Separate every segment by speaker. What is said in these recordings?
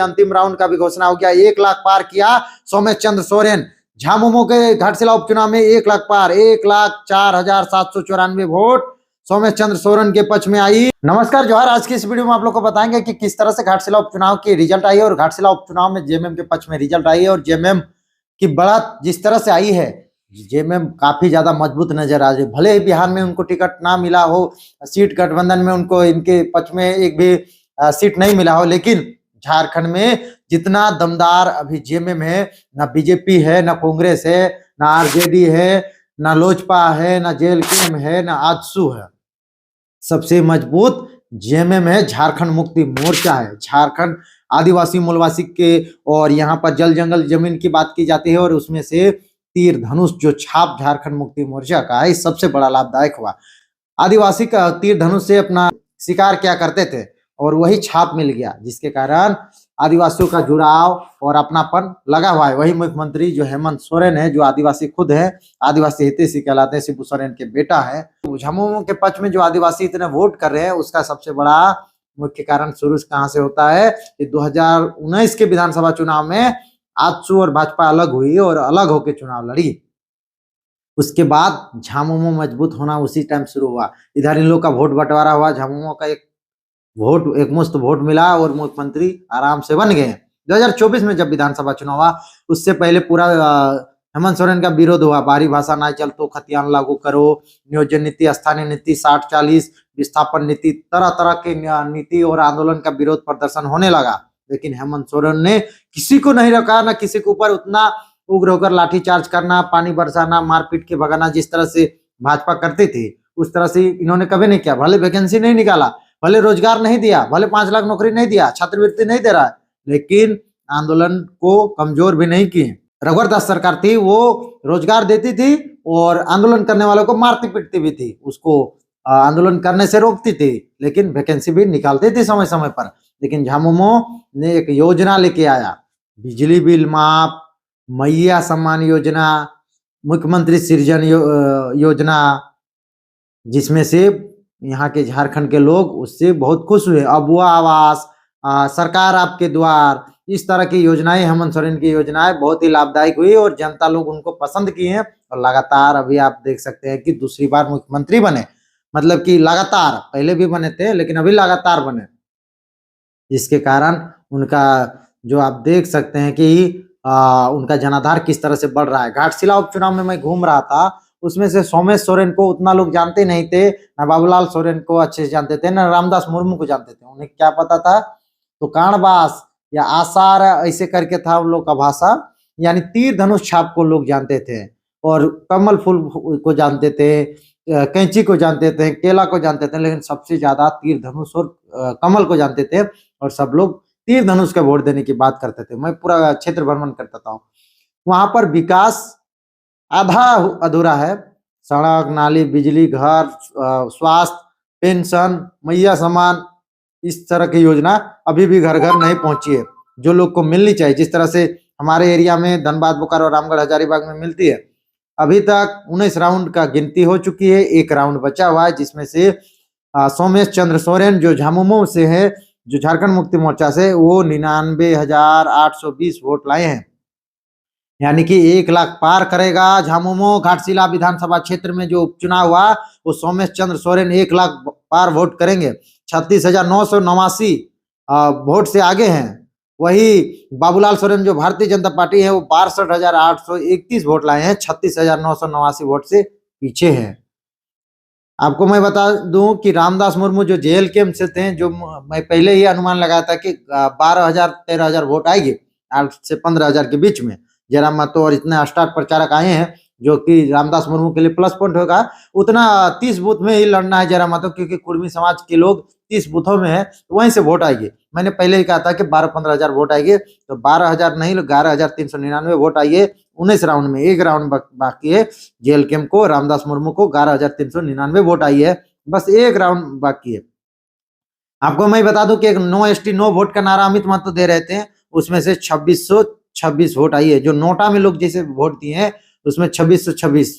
Speaker 1: अंतिम राउंड का भी घोषणा हो गया। 1 लाख पार किया सौम्य चंद्र सोरेन। झामुमो के घाटशिला उपचुनाव में 1 लाख पार, 1,04,794 वोट सौम्य चंद्र सोरेन के पक्ष में आई। नमस्कार जोहार। आज की इस वीडियो में आप लोग को बताएंगे कि किस तरह से घाटशिला उपचुनाव की रिजल्ट आई है और घाटशिला उपचुनाव में जेएमएम के पक्ष में रिजल्ट आई है और जेएमएम की बढ़त जिस तरह से आई है, जेएमएम काफी ज्यादा मजबूत नजर आ रही है। भले ही बिहार में उनको टिकट ना मिला हो, सीट गठबंधन में उनको इनके पक्ष में एक भी सीट नहीं मिला हो, लेकिन झारखंड में जितना दमदार अभी जेएमएम है, ना बीजेपी है, ना कांग्रेस है, ना आरजेडी है, ना लोजपा है, ना जेएलकेएम है, ना आजसू है। सबसे मजबूत जेएमएम है, झारखंड मुक्ति मोर्चा है। झारखंड आदिवासी मूलवासी के और यहाँ पर जल जंगल जमीन की बात की जाती है और उसमें से तीर धनुष जो छाप झारखंड मुक्ति मोर्चा का है, सबसे बड़ा लाभदायक हुआ। आदिवासी का तीर धनुष से अपना शिकार क्या करते थे और वही छाप मिल गया, जिसके कारण आदिवासियों का जुड़ाव और अपनापन लगा हुआ है। वही मुख्यमंत्री जो हेमंत सोरेन है, जो आदिवासी खुद है, आदिवासी हितैषी कहलाते हैं, शिबू सोरेन के बेटा है। झामुमो के पक्ष में जो आदिवासी इतने वोट कर रहे हैं, उसका सबसे बड़ा मुख्य कारण शुरू कहाँ से होता है कि 2019 के विधानसभा चुनाव में आजसू और भाजपा अलग हुई और अलग होकर चुनाव लड़ी। उसके बाद झामुमो मजबूत होना उसी टाइम शुरू हुआ। इधर इन लोग का वोट बंटवारा हुआ, झामुमो का एक मुश्त वोट मिला और मुख्यमंत्री आराम से बन गए। 2024 में जब विधानसभा चुनाव हुआ, उससे पहले पूरा हेमंत सोरेन का विरोध हुआ। बाहरी भाषा ना चल तो खतियान लागू करो, नियोजन नीति, स्थानीय नीति, 60-40 विस्थापन नीति, तरह तरह के नीति और आंदोलन का विरोध प्रदर्शन होने लगा। लेकिन हेमंत सोरेन ने किसी को नहीं रखा, ना किसी के ऊपर उतना उग्र होकर लाठीचार्ज करना, पानी बरसाना, मारपीट के भगाना, जिस तरह से भाजपा करती थी उस तरह से इन्होंने कभी नहीं किया। भले वैकेंसी नहीं निकाला, भले रोजगार नहीं दिया, भले 5 लाख नौकरी नहीं दिया, छात्रवृत्ति नहीं दे रहा है, लेकिन आंदोलन को कमजोर भी नहीं किए। रघुवर दास सरकार थी, वो रोजगार देती थी और आंदोलन करने वालों को मारती पीटती भी थी, उसको आंदोलन करने से रोकती थी, लेकिन वैकेंसी भी निकालती थी समय समय पर। लेकिन झामुमो ने एक योजना लेके आया, बिजली बिल माफ, मैया सम्मान योजना, मुख्यमंत्री सृजन योजना, जिसमें से यहाँ के झारखंड के लोग उससे बहुत खुश हुए। अबुआ आवास, सरकार आपके द्वार, इस तरह की योजनाएं, हेमंत सोरेन की योजनाएं बहुत ही लाभदायक हुई और जनता लोग उनको पसंद किए हैं। और लगातार अभी आप देख सकते हैं कि दूसरी बार मुख्यमंत्री बने, मतलब कि लगातार, पहले भी बने थे लेकिन अभी लगातार बने, जिसके कारण उनका जो आप देख सकते हैं कि उनका जनाधार किस तरह से बढ़ रहा है। घाटशिला उपचुनाव में मैं घूम रहा था, उसमें से सोमेश सोरेन को उतना लोग जानते नहीं थे, ना बाबूलाल सोरेन को अच्छे से जानते थे, ना रामदास मुर्मू को जानते थे। उन्हें क्या पता था, तो कांडबास या आसार ऐसे करके था उन लोग का भाषा, यानी तीर धनुष छाप को लोग जानते थे और कमल फूल को जानते थे, कैंची को जानते थे, केला को जानते थे, लेकिन सबसे ज्यादा तीर धनुष और कमल को जानते थे और सब लोग तीर धनुष का वोट देने की बात करते थे। मैं पूरा क्षेत्र भ्रमण करता था, वहां पर विकास आधा अधूरा है। सड़क, नाली, बिजली, घर, स्वास्थ्य, पेंशन, मैया सम्मान, इस तरह की योजना अभी भी घर घर नहीं पहुंची है, जो लोग को मिलनी चाहिए। जिस तरह से हमारे एरिया में धनबाद, बोकारो, रामगढ़, हजारीबाग में मिलती है। अभी तक 19 राउंड का गिनती हो चुकी है, 1 राउंड बचा हुआ है, जिसमें से सोमेश चंद्र सोरेन जो झामुमो से है, जो झारखंड मुक्ति मोर्चा से, वो 99,820 वोट लाए हैं, यानी कि 1 लाख पार करेगा झामुमो। घाटशिला विधानसभा क्षेत्र में जो उपचुनाव हुआ, वो सोमेश चंद्र सोरेन 1 लाख पार वोट करेंगे। 36,989 वोट से आगे हैं। वही बाबूलाल सोरेन जो भारतीय जनता पार्टी है, वो 62,831 वोट लाए हैं, 36,989 वोट से पीछे हैं। आपको मैं बता दूं कि रामदास मुर्मू जो जेएलकेएम से थे, जो मैं पहले ही अनुमान लगाया था कि 12,000-13,000 वोट आएगी, 8 से 15,000 के बीच में। जरा महतो और इतने स्टार प्रचारक आए हैं, जो कि रामदास मुर्मू के लिए प्लस पॉइंट होगा। उतना 30 बूथ में ही लड़ना है जरा महतो, क्योंकि कुर्मी समाज के लोग 30 बूथों में है, तो वहीं से वोट आएगी। मैंने पहले ही कहा था कि 12-15,000 वोट आएगी, तो 12,000 नहीं, 11,399 वोट आइए 19 राउंड में। 1 राउंड बाकी है जेएलकेएम को, रामदास मुर्मू को 11,399 वोट आई है, बस 1 राउंड बाकी है। आपको मैं बता दूं कि एक नो एसटी नो वोट का नारा अमित महतो दे रहे थे, उसमें से 2626 वोट आई है। जो नोटा में लोग जैसे वोट दिए हैं, उसमें 2626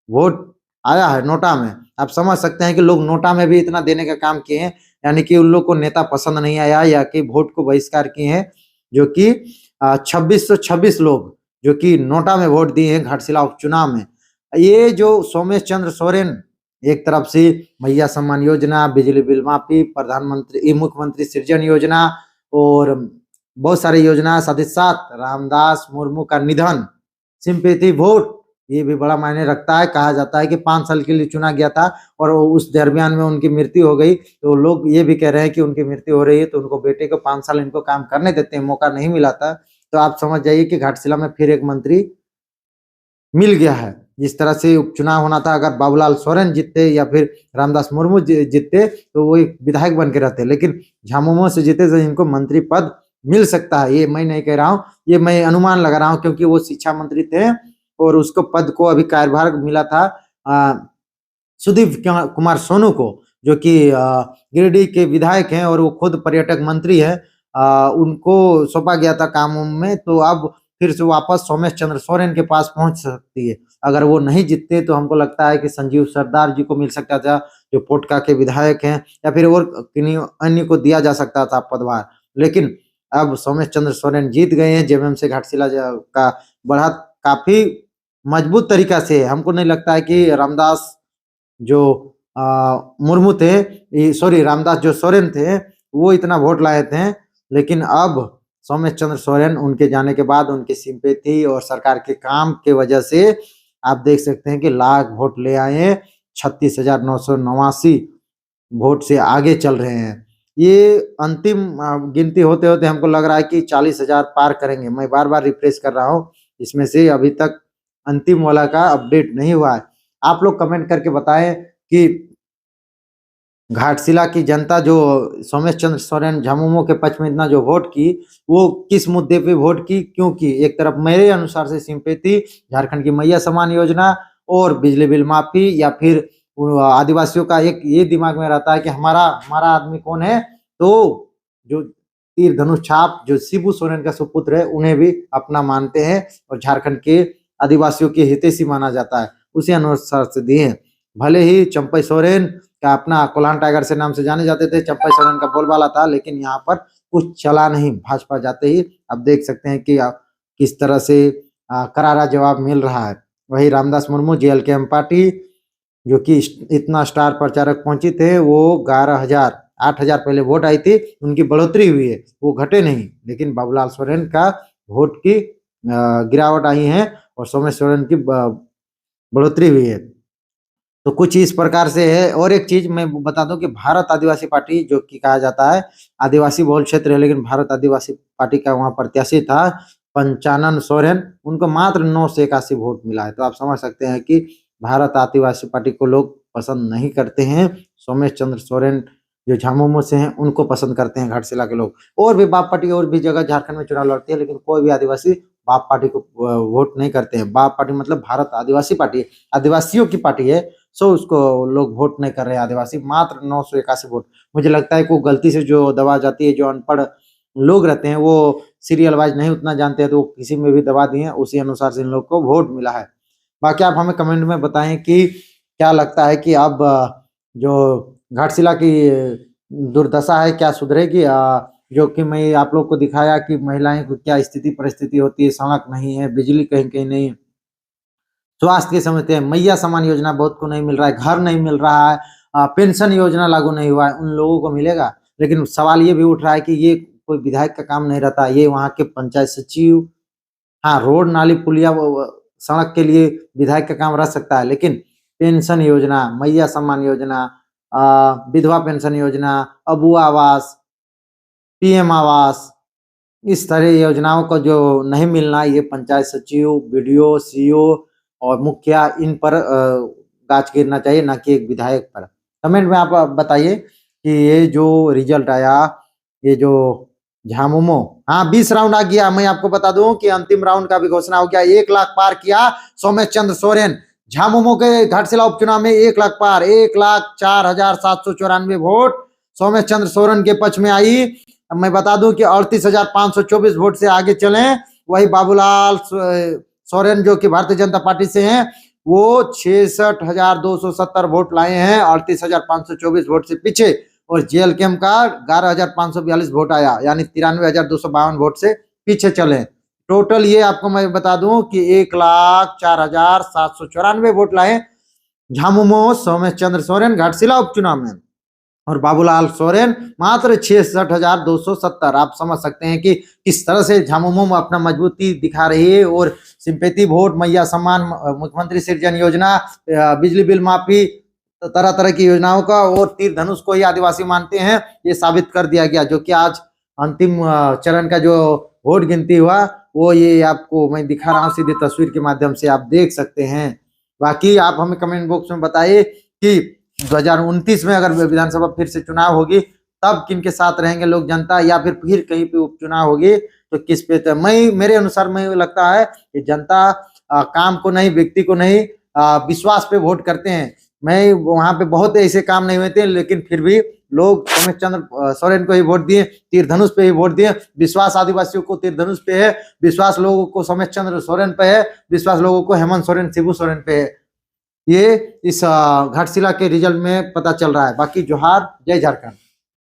Speaker 1: वोट आया है नोटा में। आप समझ सकते हैं कि लोग नोटा में भी इतना देने का काम किए हैं, यानी कि उन लोग को नेता पसंद नहीं आया या कि वोट को बहिष्कार किए हैं। जो कि 2626 लोग जो कि नोटा में वोट दिए हैं घाटशिला उपचुनाव में। ये जो सोमेश चंद्र सोरेन एक तरफ से मैया सम्मान योजना, बिजली बिल माफी, प्रधानमंत्री मुख्यमंत्री सृजन योजना और बहुत सारी योजना, साथ ही साथ रामदास मुर्मू का निधन, सिंपैथी वोट, ये भी बड़ा मायने रखता है। कहा जाता है कि 5 साल के लिए चुना गया था और उस दरमियान में उनकी मृत्यु हो गई, तो लोग ये भी कह रहे हैं कि उनकी मृत्यु हो रही है तो उनको बेटे को 5 साल इनको काम करने देते हैं, मौका नहीं मिला था। तो आप समझ जाइए कि घाटशिला में फिर एक मंत्री मिल गया है। जिस तरह से उपचुनाव होना था, अगर बाबूलाल सोरेन जीतते या फिर रामदास मुर्मू जीतते तो वो एक विधायक बन के रहते, लेकिन झामुमो से जीते तो इनको मंत्री पद मिल सकता है। ये मैं नहीं कह रहा हूँ, ये मैं अनुमान लगा रहा हूँ, क्योंकि वो शिक्षा मंत्री थे और उसको पद को अभी कार्यभार मिला था सुदीप कुमार सोनू को, जो कि गिरिडीह के विधायक हैं और वो खुद पर्यटक मंत्री है। उनको सौंपा गया था कामों में, तो अब फिर से वापस सोमेश चंद्र सोरेन के पास पहुंच सकती है। अगर वो नहीं जीतते तो हमको लगता है कि संजीव सरदार जी को मिल सकता था, जो पोटका के विधायक हैं, या फिर और किन्हीं अन्य को दिया जा सकता था पदभार। लेकिन अब सोमेश चंद्र सोरेन जीत गए हैं। जेएमएम से घाटशिला का बढ़त काफी मजबूत तरीका से है। हमको नहीं लगता है कि रामदास जो मुर्मू थे, सॉरी रामदास जो सोरेन थे, वो इतना वोट लाए थे। लेकिन अब सोमेश चंद्र सोरेन उनके जाने के बाद उनकी सिंपैथी और सरकार के काम के वजह से आप देख सकते हैं कि लाख वोट ले आए हैं, 36,989 वोट से आगे चल रहे हैं। ये अंतिम गिनती होते होते हमको लग रहा है कि 40,000 पार करेंगे। मैं बार बार रिफ्रेश कर रहा हूँ, इसमें से अभी तक अंतिम वाला का अपडेट नहीं हुआ है। आप लोग कमेंट करके बताएं कि घाटशिला की जनता जो सोमेश चंद्र सोरेन झामुमो के पक्ष में इतना जो वोट की, वो किस मुद्दे पे वोट की, क्योंकि एक तरफ मेरे अनुसार से सिंपैथी झारखंड की मैया सम्मान योजना और बिजली बिल माफी, या फिर आदिवासियों का एक ये दिमाग में रहता है कि हमारा आदमी कौन है, तो जो तीर धनुष छाप जो शिबू सोरेन का सुपुत्र है उन्हें भी अपना मानते हैं और झारखंड के आदिवासियों के हितैषी माना जाता है, उसी अनुसार से दिए। भले ही चंपई सोरेन का अपना कोल्हान टाइगर से नाम से जाने जाते थे, चंपई सोरेन का बोलबाला था, लेकिन यहाँ पर कुछ चला नहीं। भाजपा जाते ही अब देख सकते हैं कि किस तरह से करारा जवाब मिल रहा है। वही रामदास मुर्मू जेएलकेएम पार्टी जो कि इतना स्टार प्रचारक पहुंची थे, वो 11,000 8,000 पहले वोट आई थी, उनकी बढ़ोतरी हुई है, वो घटे नहीं। लेकिन बाबूलाल सोरेन का वोट की गिरावट आई है और सोमेश सोरेन की बढ़ोतरी हुई है। तो कुछ इस प्रकार से है। और एक चीज मैं बता दूं कि भारत आदिवासी पार्टी जो कि कहा जाता है आदिवासी बहुल क्षेत्र है, लेकिन भारत आदिवासी पार्टी का वहां प्रत्याशी था पंचानन सोरेन, उनको मात्र 981 वोट मिला है। तो आप समझ सकते हैं कि भारत आदिवासी पार्टी को लोग पसंद नहीं करते हैं। सोमेश चंद्र सोरेन जो झामुमो से हैं उनको पसंद करते हैं घाटशिला के लोग। और भी बाप पार्टी और भी जगह झारखंड में चुनाव लड़ती है, लेकिन कोई भी आदिवासी बाप पार्टी को वोट नहीं करते हैं। बाप पार्टी मतलब भारत आदिवासी पार्टी, आदिवासियों की पार्टी है, सो उसको लोग वोट नहीं कर रहे हैं आदिवासी। मात्र 981 वोट। मुझे लगता है कि गलती से जो दबा जाती है, जो अनपढ़ लोग रहते हैं वो सीरियल वाइज नहीं उतना जानते हैं, तो किसी में भी दबा दिए, उसी अनुसार से इन लोग को वोट मिला है। बाकी आप हमें कमेंट में बताएं कि क्या लगता है कि अब जो घाटशिला की दुर्दशा है क्या सुधरेगी। जो कि मैं आप लोग को दिखाया कि महिलाएं को क्या स्थिति परिस्थिति होती है, सड़क नहीं है, बिजली कहीं कहीं नहीं, स्वास्थ्य की समस्या है, मैया सम्मान योजना बहुत को नहीं मिल रहा है, घर नहीं मिल रहा है, पेंशन योजना लागू नहीं हुआ है, उन लोगों को मिलेगा। लेकिन सवाल ये भी उठ रहा है कि ये कोई विधायक का काम नहीं रहता, ये वहाँ के पंचायत सचिव, हाँ रोड नाली पुलिया सड़क के लिए विधायक का काम रह सकता है, लेकिन पेंशन योजना, मैया सम्मान योजना, विधवा पेंशन योजना, अबू आवास, पीएम आवास, इस तरह योजनाओं को जो नहीं मिलना, ये पंचायत सचिव, बीडीओ, सीईओ और मुखिया, इन पर गाज गिरना चाहिए, ना कि एक विधायक पर। कमेंट में आप बताइए कि ये जो रिजल्ट आया, ये जो झामुमो, हाँ 20 राउंड आ गया। मैं आपको बता दूं कि अंतिम राउंड का भी घोषणा हो गया। 1 लाख पार किया सोमेश चंद्र सोरेन। झामुमो के घाटशिला उपचुनाव में 1 लाख पार, 1,04,794 वोट सोमेश चंद्र सोरेन के पक्ष में आई। अब मैं बता दूं कि 38,524 वोट से आगे चले। वही बाबूलाल सोरेन जो कि भारतीय जनता पार्टी से हैं, वो 66,270 वोट लाए हैं, 38,524 वोट से पीछे। और जेएलकेएम का 11,542 वोट आया, यानी 93,252 वोट से पीछे चले। टोटल ये आपको मैं बता दूं कि 1,04,794 वोट लाए झामुमो सोमेश चंद्र सोरेन घाटशिला उपचुनाव में, और बाबूलाल सोरेन मात्र 66,270। आप समझ सकते हैं कि किस तरह से झामुमो में अपना मजबूती दिखा रही है। और सिंपैथी वोट, मैया सम्मान, मुख्यमंत्री सृजन योजना, बिजली बिल माफी, तरह तरह की योजनाओं का, और तीर धनुष को ही आदिवासी मानते हैं, ये साबित कर दिया गया। जो कि आज अंतिम चरण का जो वोट गिनती हुआ वो ये आपको मैं दिखा रहा हूँ सीधे तस्वीर के माध्यम से, आप देख सकते हैं। बाकी आप हमें कमेंट बॉक्स में बताइए कि 2029 में अगर विधानसभा फिर से चुनाव होगी तब किन के साथ रहेंगे लोग जनता, या फिर कहीं पे उपचुनाव होगी तो किस पे। तो मेरे अनुसार मैं लगता है कि जनता काम को नहीं, व्यक्ति को नहीं, विश्वास पे वोट करते हैं। मैं वहां पे बहुत ऐसे काम नहीं हुए थे, लेकिन फिर भी लोग सोमेश चंद्र सोरेन को ही वोट दिए, तीर धनुष पे ही वोट दिए। विश्वास आदिवासियों को तीर धनुष पे है, विश्वास लोगों को सोमेश चंद्र सोरेन पे है, विश्वास लोगों को हेमंत सोरेन, शिबू सोरेन पे है। ये इस घाटशिला के रिजल्ट में पता चल रहा है। बाकी जोहार, जय झारखंड।